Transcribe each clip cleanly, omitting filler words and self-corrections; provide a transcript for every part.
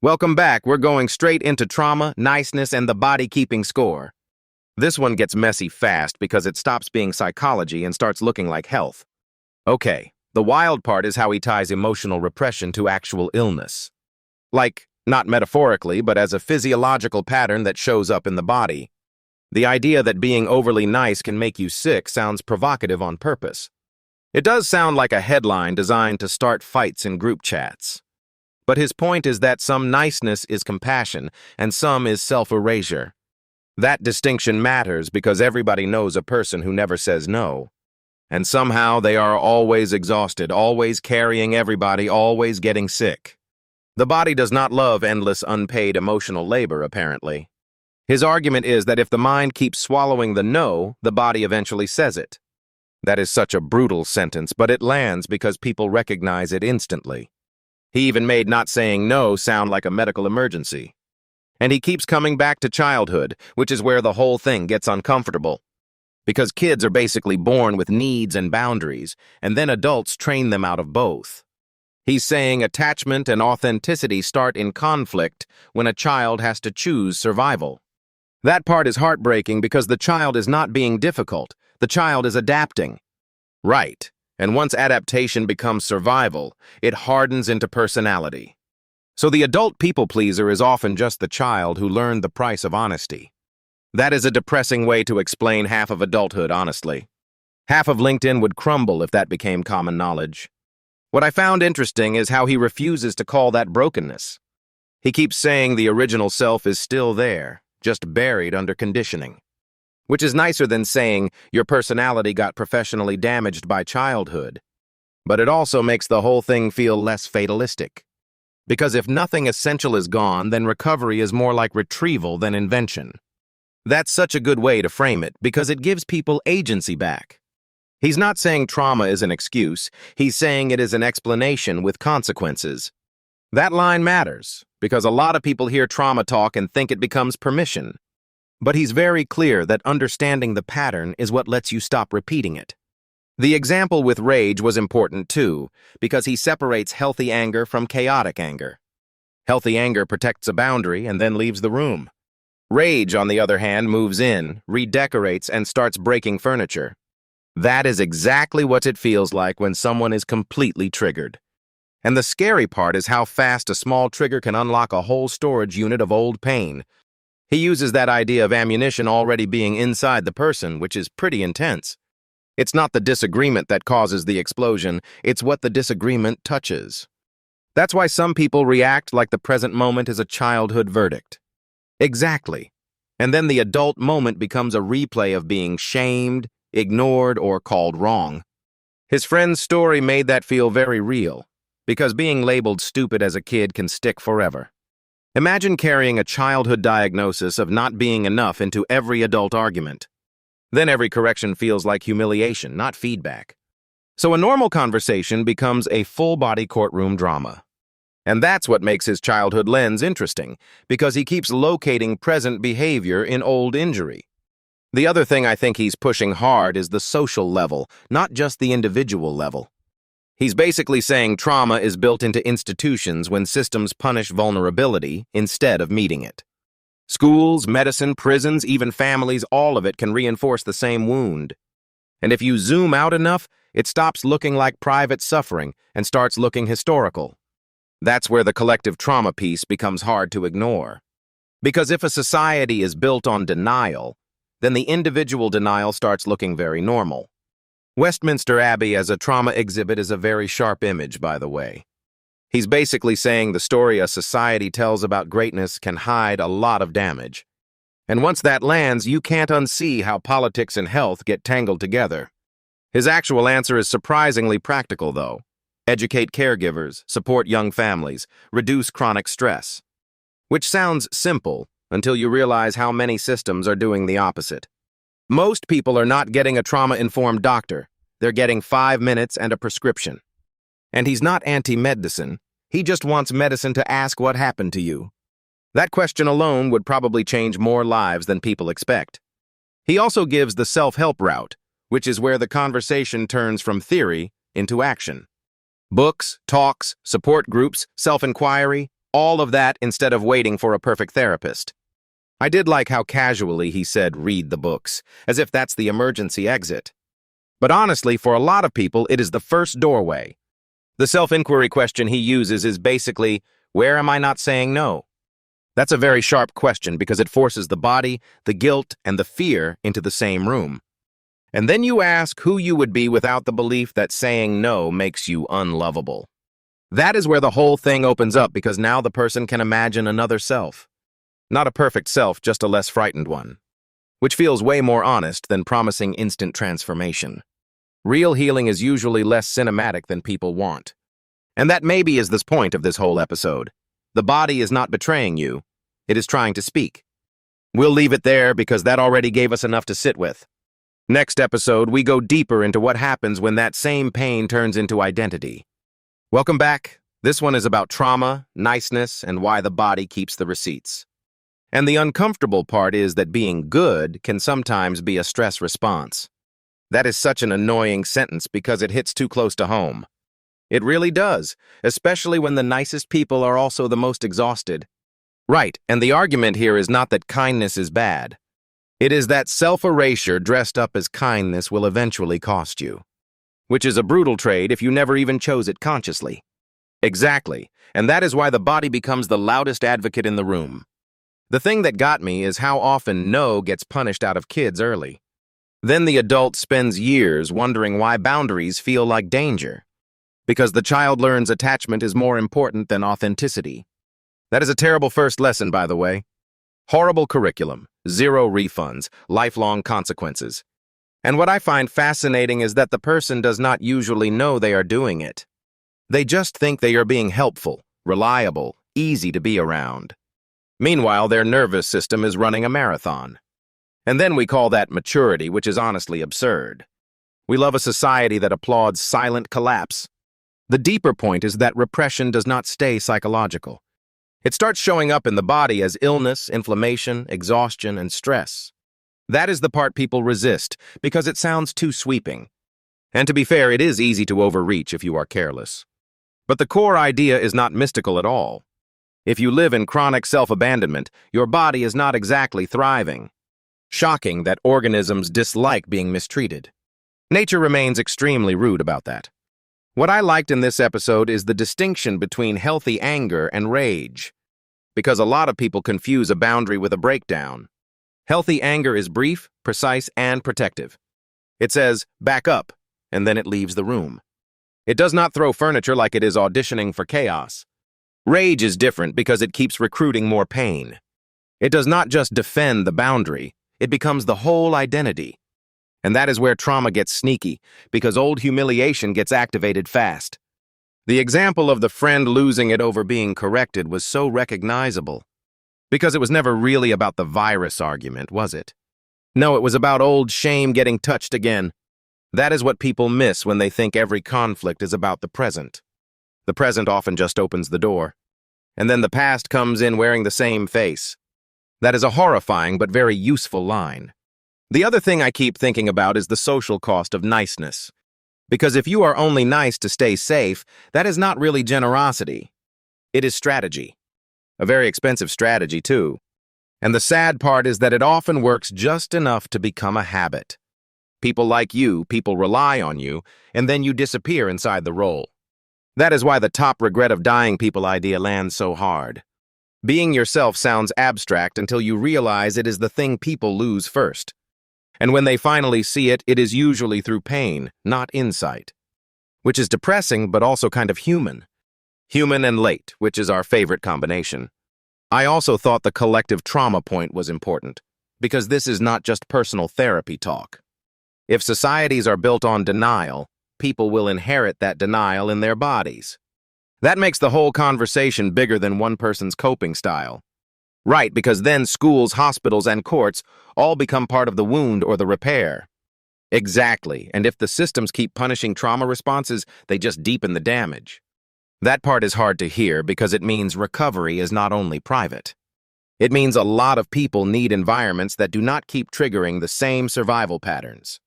Welcome back. We're going straight into trauma, niceness, and the body keeping score. This one gets messy fast because it stops being psychology and starts looking like health. Okay, the wild part is how he ties emotional repression to actual illness. Like, not metaphorically, but as a physiological pattern that shows up in the body. The idea that being overly nice can make you sick sounds provocative on purpose. It does sound like a headline designed to start fights in group chats. But his point is that some niceness is compassion, and some is self-erasure. That distinction matters because everybody knows a person who never says no. And somehow they are always exhausted, always carrying everybody, always getting sick. The body does not love endless unpaid emotional labor, apparently. His argument is that if the mind keeps swallowing the no, the body eventually says it. That is such a brutal sentence, but it lands because people recognize it instantly. He even made not saying no sound like a medical emergency. And he keeps coming back to childhood, which is where the whole thing gets uncomfortable. Because kids are basically born with needs and boundaries, and then adults train them out of both. He's saying attachment and authenticity start in conflict when a child has to choose survival. That part is heartbreaking because the child is not being difficult, the child is adapting. Right. And once adaptation becomes survival, it hardens into personality. So the adult people-pleaser is often just the child who learned the price of honesty. That is a depressing way to explain half of adulthood, honestly. Half of LinkedIn would crumble if that became common knowledge. What I found interesting is how he refuses to call that brokenness. He keeps saying the original self is still there, just buried under conditioning. Which is nicer than saying your personality got professionally damaged by childhood. But it also makes the whole thing feel less fatalistic. Because if nothing essential is gone, then recovery is more like retrieval than invention. That's such a good way to frame it, because it gives people agency back. He's not saying trauma is an excuse, he's saying it is an explanation with consequences. That line matters, because a lot of people hear trauma talk and think it becomes permission. But he's very clear that understanding the pattern is what lets you stop repeating it. The example with rage was important too, because he separates healthy anger from chaotic anger. Healthy anger protects a boundary and then leaves the room. Rage, on the other hand, moves in, redecorates, and starts breaking furniture. That is exactly what it feels like when someone is completely triggered. And the scary part is how fast a small trigger can unlock a whole storage unit of old pain. He uses that idea of ammunition already being inside the person, which is pretty intense. It's not the disagreement that causes the explosion, it's what the disagreement touches. That's why some people react like the present moment is a childhood verdict. Exactly. And then the adult moment becomes a replay of being shamed, ignored, or called wrong. His friend's story made that feel very real, because being labeled stupid as a kid can stick forever. Imagine carrying a childhood diagnosis of not being enough into every adult argument. Then every correction feels like humiliation, not feedback. So a normal conversation becomes a full-body courtroom drama. And that's what makes his childhood lens interesting, because he keeps locating present behavior in old injury. The other thing I think he's pushing hard is the social level, not just the individual level. He's basically saying trauma is built into institutions when systems punish vulnerability instead of meeting it. Schools, medicine, prisons, even families, all of it can reinforce the same wound. And if you zoom out enough, it stops looking like private suffering and starts looking historical. That's where the collective trauma piece becomes hard to ignore. Because if a society is built on denial, then the individual denial starts looking very normal. Westminster Abbey as a trauma exhibit is a very sharp image, by the way. He's basically saying the story a society tells about greatness can hide a lot of damage. And once that lands, you can't unsee how politics and health get tangled together. His actual answer is surprisingly practical, though. Educate caregivers, support young families, reduce chronic stress. Which sounds simple until you realize how many systems are doing the opposite. Most people are not getting a trauma-informed doctor. They're getting 5 minutes and a prescription. And he's not anti-medicine. He just wants medicine to ask what happened to you. That question alone would probably change more lives than people expect. He also gives the self-help route, which is where the conversation turns from theory into action. Books, talks, support groups, self-inquiry, All of that instead of waiting for a perfect therapist. I did like how casually he said, read the books, as if that's the emergency exit. But honestly, for a lot of people, it is the first doorway. The self-inquiry question he uses is basically, where am I not saying no? That's a very sharp question because it forces the body, the guilt, and the fear into the same room. And then you ask who you would be without the belief that saying no makes you unlovable. That is where the whole thing opens up because now the person can imagine another self. Not a perfect self, just a less frightened one. Which feels way more honest than promising instant transformation. Real healing is usually less cinematic than people want. And that maybe is the point of this whole episode. The body is not betraying you. It is trying to speak. We'll leave it there because that already gave us enough to sit with. Next episode, we go deeper into what happens when that same pain turns into identity. Welcome back. This one is about trauma, niceness, and why the body keeps the receipts. And the uncomfortable part is that being good can sometimes be a stress response. That is such an annoying sentence because it hits too close to home. It really does, especially when the nicest people are also the most exhausted. Right, and the argument here is not that kindness is bad. It is that self-erasure dressed up as kindness will eventually cost you. Which is a brutal trade if you never even chose it consciously. Exactly, and that is why the body becomes the loudest advocate in the room. The thing that got me is how often no gets punished out of kids early. Then the adult spends years wondering why boundaries feel like danger. Because the child learns attachment is more important than authenticity. That is a terrible first lesson, by the way. Horrible curriculum, zero refunds, lifelong consequences. And what I find fascinating is that the person does not usually know they are doing it. They just think they are being helpful, reliable, easy to be around. Meanwhile, their nervous system is running a marathon. And then we call that maturity, which is honestly absurd. We love a society that applauds silent collapse. The deeper point is that repression does not stay psychological. It starts showing up in the body as illness, inflammation, exhaustion, and stress. That is the part people resist because it sounds too sweeping. And to be fair, it is easy to overreach if you are careless. But the core idea is not mystical at all. If you live in chronic self-abandonment, your body is not exactly thriving. Shocking that organisms dislike being mistreated. Nature remains extremely rude about that. What I liked in this episode is the distinction between healthy anger and rage. Because a lot of people confuse a boundary with a breakdown. Healthy anger is brief, precise, and protective. It says, back up, and then it leaves the room. It does not throw furniture like it is auditioning for chaos. Rage is different because it keeps recruiting more pain. It does not just defend the boundary, it becomes the whole identity. And that is where trauma gets sneaky, because old humiliation gets activated fast. The example of the friend losing it over being corrected was so recognizable. Because it was never really about the virus argument, was it? No, it was about old shame getting touched again. That is what people miss when they think every conflict is about the present. The present often just opens the door. And then the past comes in wearing the same face. That is a horrifying but very useful line. The other thing I keep thinking about is the social cost of niceness. Because if you are only nice to stay safe, that is not really generosity. It is strategy. A very expensive strategy, too. And the sad part is that it often works just enough to become a habit. People like you, people rely on you, and then you disappear inside the role. That is why the top regret of dying people idea lands so hard. Being yourself sounds abstract until you realize it is the thing people lose first. And when they finally see it, it is usually through pain, not insight. Which is depressing, but also kind of human. Human and late, which is our favorite combination. I also thought the collective trauma point was important, because this is not just personal therapy talk. If societies are built on denial, people will inherit that denial in their bodies. That makes the whole conversation bigger than one person's coping style. Right, because then schools, hospitals, and courts all become part of the wound or the repair. Exactly, and if the systems keep punishing trauma responses, they just deepen the damage. That part is hard to hear because it means recovery is not only private. It means a lot of people need environments that do not keep triggering the same survival patterns.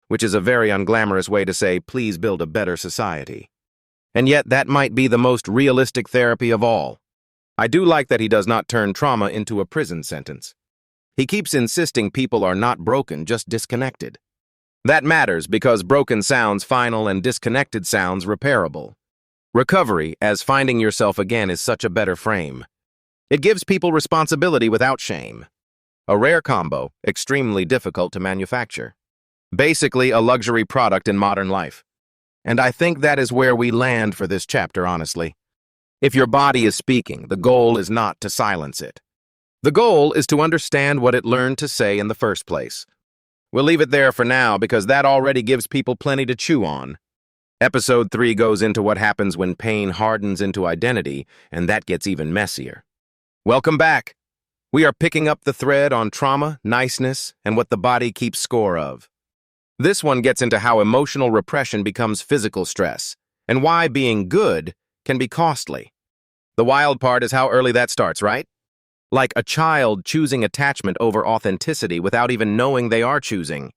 Which is a very unglamorous way to say, please build a better society. And yet that might be the most realistic therapy of all. I do like that he does not turn trauma into a prison sentence. He keeps insisting people are not broken, just disconnected. That matters because broken sounds final and disconnected sounds repairable. Recovery, as finding yourself again, is such a better frame. It gives people responsibility without shame. A rare combo, extremely difficult to manufacture. Basically, a luxury product in modern life. And I think that is where we land for this chapter, honestly. If your body is speaking, the goal is not to silence it. The goal is to understand what it learned to say in the first place. We'll leave it there for now because that already gives people plenty to chew on. Episode 3 goes into what happens when pain hardens into identity, and that gets even messier. Welcome back. We are picking up the thread on trauma, niceness, and what the body keeps score of. This one gets into how emotional repression becomes physical stress, and why being good can be costly. The wild part is how early that starts, right? Like a child choosing attachment over authenticity without even knowing they are choosing.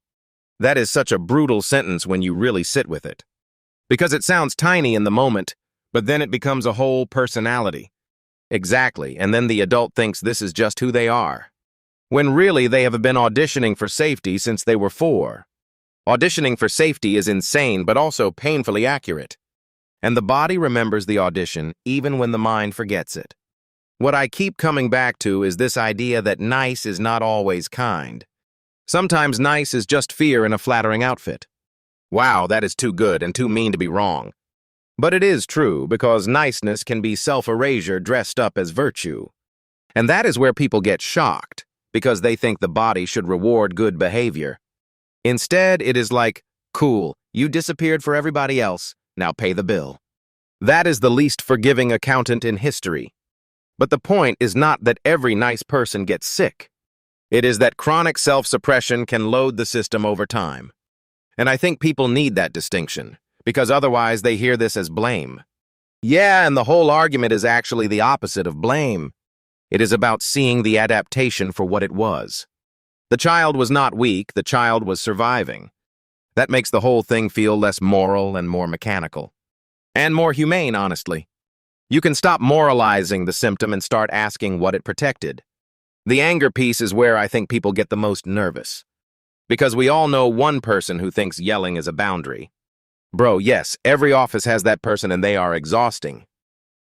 That is such a brutal sentence when you really sit with it. Because it sounds tiny in the moment, but then it becomes a whole personality. Exactly, and then the adult thinks this is just who they are. When really they have been auditioning for safety since they were 4. Auditioning for safety is insane, but also painfully accurate. And the body remembers the audition even when the mind forgets it. What I keep coming back to is this idea that nice is not always kind. Sometimes nice is just fear in a flattering outfit. Wow, that is too good and too mean to be wrong. But it is true because niceness can be self-erasure dressed up as virtue. And that is where people get shocked because they think the body should reward good behavior. Instead, it is like, cool, you disappeared for everybody else, now pay the bill. That is the least forgiving accountant in history. But the point is not that every nice person gets sick. It is that chronic self-suppression can load the system over time. And I think people need that distinction, because otherwise they hear this as blame. Yeah, and the whole argument is actually the opposite of blame. It is about seeing the adaptation for what it was. The child was not weak, the child was surviving. That makes the whole thing feel less moral and more mechanical. And more humane, honestly. You can stop moralizing the symptom and start asking what it protected. The anger piece is where I think people get the most nervous. Because we all know one person who thinks yelling is a boundary. Bro, yes, every office has that person and they are exhausting.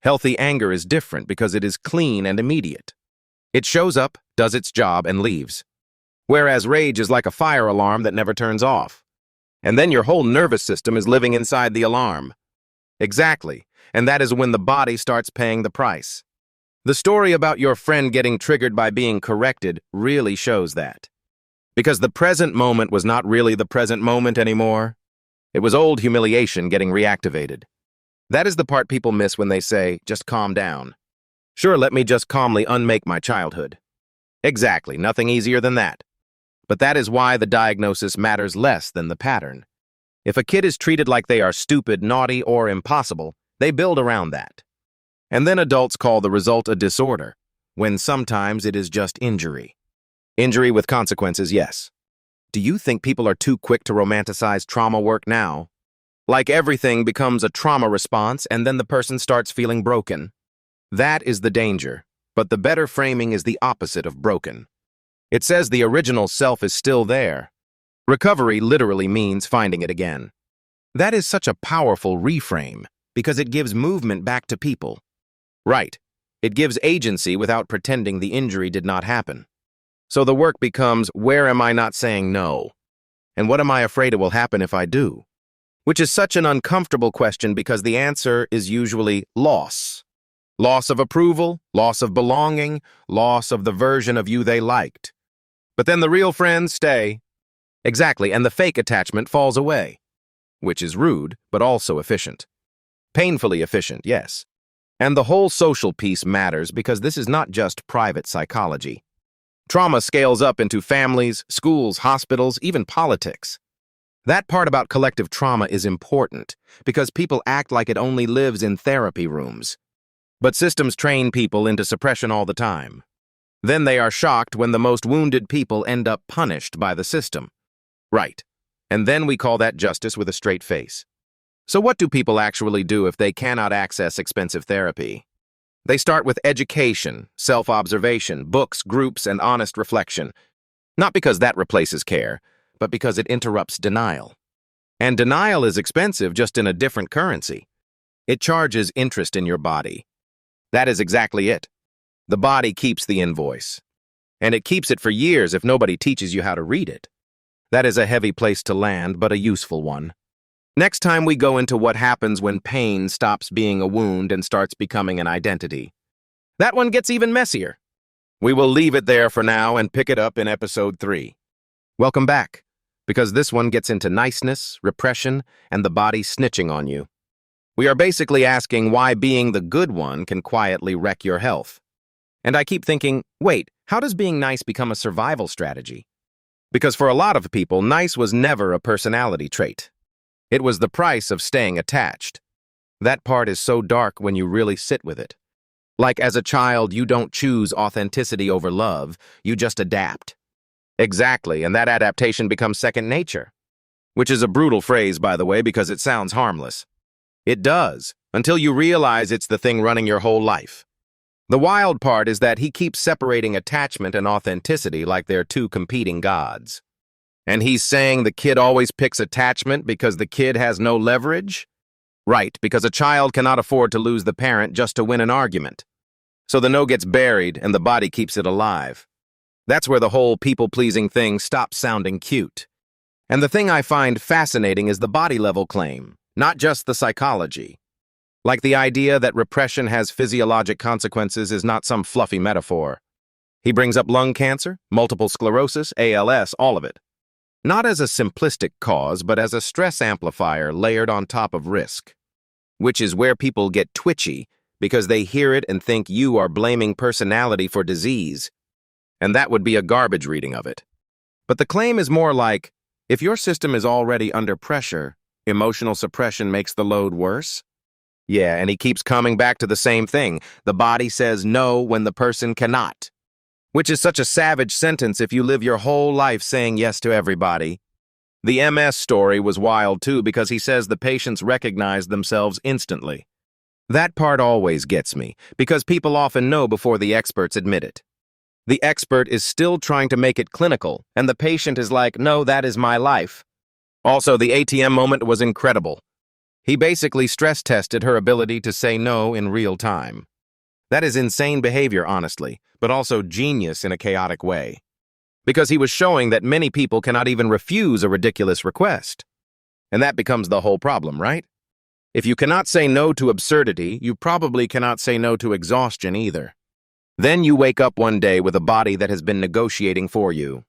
Healthy anger is different because it is clean and immediate. It shows up, does its job, and leaves. Whereas rage is like a fire alarm that never turns off. And then your whole nervous system is living inside the alarm. Exactly. And that is when the body starts paying the price. The story about your friend getting triggered by being corrected really shows that. Because the present moment was not really the present moment anymore. It was old humiliation getting reactivated. That is the part people miss when they say, just calm down. Sure, let me just calmly unmake my childhood. Exactly, nothing easier than that. But that is why the diagnosis matters less than the pattern. If a kid is treated like they are stupid, naughty, or impossible, they build around that. And then adults call the result a disorder, when sometimes it is just injury. Injury with consequences, yes. Do you think people are too quick to romanticize trauma work now? Like everything becomes a trauma response and then the person starts feeling broken. That is the danger, but the better framing is the opposite of broken. It says the original self is still there. Recovery literally means finding it again. That is such a powerful reframe, because it gives movement back to people. Right. It gives agency without pretending the injury did not happen. So the work becomes, where am I not saying no? And what am I afraid it will happen if I do? Which is such an uncomfortable question because the answer is usually loss. Loss of approval, loss of belonging, loss of the version of you they liked. But then the real friends stay. Exactly, and the fake attachment falls away. Which is rude, but also efficient. Painfully efficient, yes. And the whole social piece matters because this is not just private psychology. Trauma scales up into families, schools, hospitals, even politics. That part about collective trauma is important because people act like it only lives in therapy rooms. But systems train people into suppression all the time. Then they are shocked when the most wounded people end up punished by the system. Right. And then we call that justice with a straight face. So what do people actually do if they cannot access expensive therapy? They start with education, self-observation, books, groups, and honest reflection. Not because that replaces care, but because it interrupts denial. And denial is expensive, just in a different currency. It charges interest in your body. That is exactly it. The body keeps the invoice. And it keeps it for years if nobody teaches you how to read it. That is a heavy place to land, but a useful one. Next time we go into what happens when pain stops being a wound and starts becoming an identity. That one gets even messier. We will leave it there for now and pick it up in episode 3. Welcome back, because this one gets into niceness, repression, and the body snitching on you. We are basically asking why being the good one can quietly wreck your health. And I keep thinking, wait, how does being nice become a survival strategy? Because for a lot of people, nice was never a personality trait. It was the price of staying attached. That part is so dark when you really sit with it. Like as a child, you don't choose authenticity over love, you just adapt. Exactly, and that adaptation becomes second nature. Which is a brutal phrase, by the way, because it sounds harmless. It does, until you realize it's the thing running your whole life. The wild part is that he keeps separating attachment and authenticity like they're two competing gods. And he's saying the kid always picks attachment because the kid has no leverage? Right, because a child cannot afford to lose the parent just to win an argument. So the no gets buried and the body keeps it alive. That's where the whole people-pleasing thing stops sounding cute. And the thing I find fascinating is the body-level claim, not just the psychology. Like the idea that repression has physiologic consequences is not some fluffy metaphor. He brings up lung cancer, multiple sclerosis, ALS, all of it. Not as a simplistic cause, but as a stress amplifier layered on top of risk. Which is where people get twitchy because they hear it and think you are blaming personality for disease. And that would be a garbage reading of it. But the claim is more like, if your system is already under pressure, emotional suppression makes the load worse? Yeah, and he keeps coming back to the same thing. The body says no when the person cannot. Which is such a savage sentence if you live your whole life saying yes to everybody. The MS story was wild too because he says the patients recognize themselves instantly. That part always gets me, because people often know before the experts admit it. The expert is still trying to make it clinical, and the patient is like, no, that is my life. Also, the ATM moment was incredible. He basically stress-tested her ability to say no in real time. That is insane behavior, honestly, but also genius in a chaotic way. Because he was showing that many people cannot even refuse a ridiculous request. And that becomes the whole problem, right? If you cannot say no to absurdity, you probably cannot say no to exhaustion either. Then you wake up one day with a body that has been negotiating for you.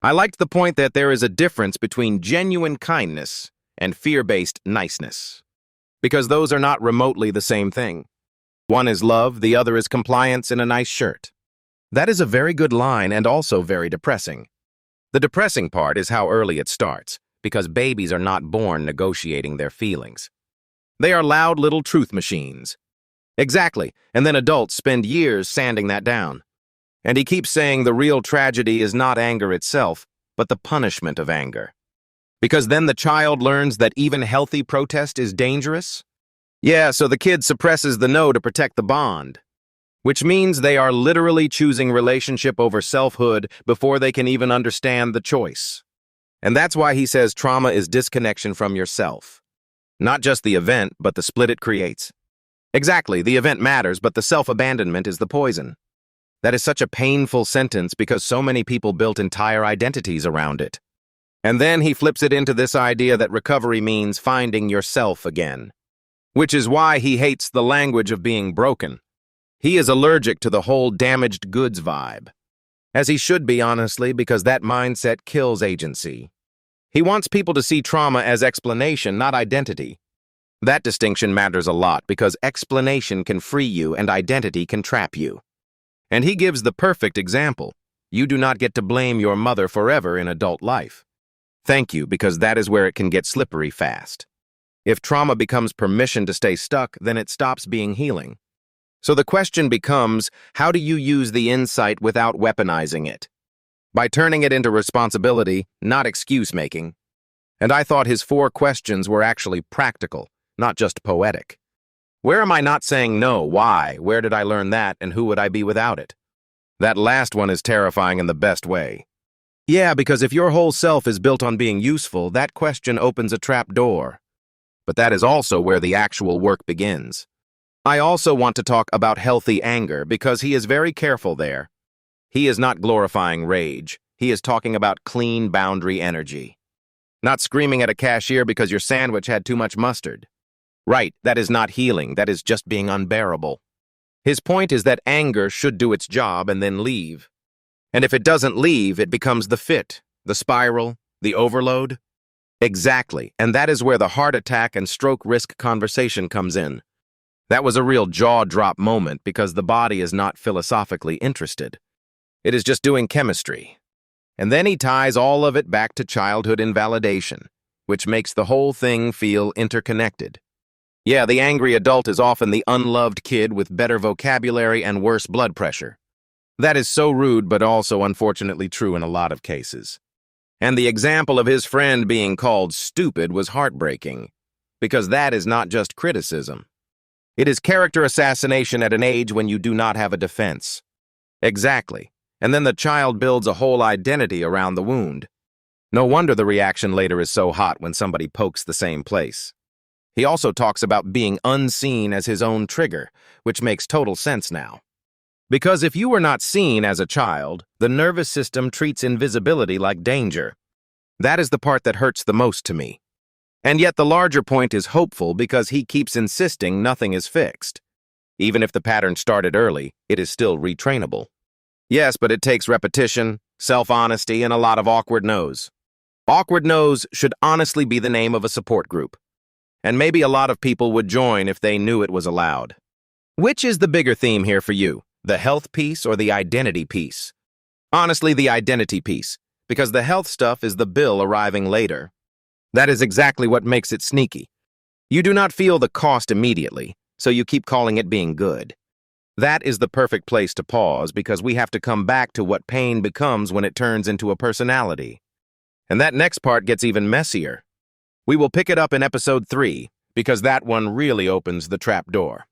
I liked the point that there is a difference between genuine kindness and fear-based niceness. Because those are not remotely the same thing. One is love, the other is compliance in a nice shirt. That is a very good line and also very depressing. The depressing part is how early it starts, because babies are not born negotiating their feelings. They are loud little truth machines. Exactly, and then adults spend years sanding that down. And he keeps saying the real tragedy is not anger itself, but the punishment of anger. Because then the child learns that even healthy protest is dangerous? Yeah, so the kid suppresses the no to protect the bond. Which means they are literally choosing relationship over selfhood before they can even understand the choice. And that's why he says trauma is disconnection from yourself. Not just the event, but the split it creates. Exactly, the event matters, but the self-abandonment is the poison. That is such a painful sentence because so many people built entire identities around it. And then he flips it into this idea that recovery means finding yourself again. Which is why he hates the language of being broken. He is allergic to the whole damaged goods vibe. As he should be, honestly, because that mindset kills agency. He wants people to see trauma as explanation, not identity. That distinction matters a lot because explanation can free you and identity can trap you. And he gives the perfect example. You do not get to blame your mother forever in adult life. Thank you, because that is where it can get slippery fast. If trauma becomes permission to stay stuck, then it stops being healing. So the question becomes, how do you use the insight without weaponizing it? By turning it into responsibility, not excuse-making. And I thought his 4 questions were actually practical, not just poetic. Where am I not saying no? Why? Where did I learn that, and who would I be without it? That last one is terrifying in the best way. Yeah, because if your whole self is built on being useful, that question opens a trap door. But that is also where the actual work begins. I also want to talk about healthy anger because he is very careful there. He is not glorifying rage. He is talking about clean boundary energy. Not screaming at a cashier because your sandwich had too much mustard. Right, that is not healing, that is just being unbearable. His point is that anger should do its job and then leave. And if it doesn't leave, it becomes the fit, the spiral, the overload. Exactly, and that is where the heart attack and stroke risk conversation comes in. That was a real jaw-drop moment because the body is not philosophically interested. It is just doing chemistry. And then he ties all of it back to childhood invalidation, which makes the whole thing feel interconnected. Yeah, the angry adult is often the unloved kid with better vocabulary and worse blood pressure. That is so rude, but also unfortunately true in a lot of cases. And the example of his friend being called stupid was heartbreaking, because that is not just criticism. It is character assassination at an age when you do not have a defense. Exactly. And then the child builds a whole identity around the wound. No wonder the reaction later is so hot when somebody pokes the same place. He also talks about being unseen as his own trigger, which makes total sense now. Because if you were not seen as a child, the nervous system treats invisibility like danger. That is the part that hurts the most to me. And yet the larger point is hopeful because he keeps insisting nothing is fixed. Even if the pattern started early, it is still retrainable. Yes, but it takes repetition, self-honesty, and a lot of awkward no's. Awkward no's should honestly be the name of a support group. And maybe a lot of people would join if they knew it was allowed. Which is the bigger theme here for you? The health piece or the identity piece? Honestly, the identity piece, because the health stuff is the bill arriving later. That is exactly what makes it sneaky. You do not feel the cost immediately, so you keep calling it being good. That is the perfect place to pause because we have to come back to what pain becomes when it turns into a personality. And that next part gets even messier. We will pick it up in episode 3 because that one really opens the trap door.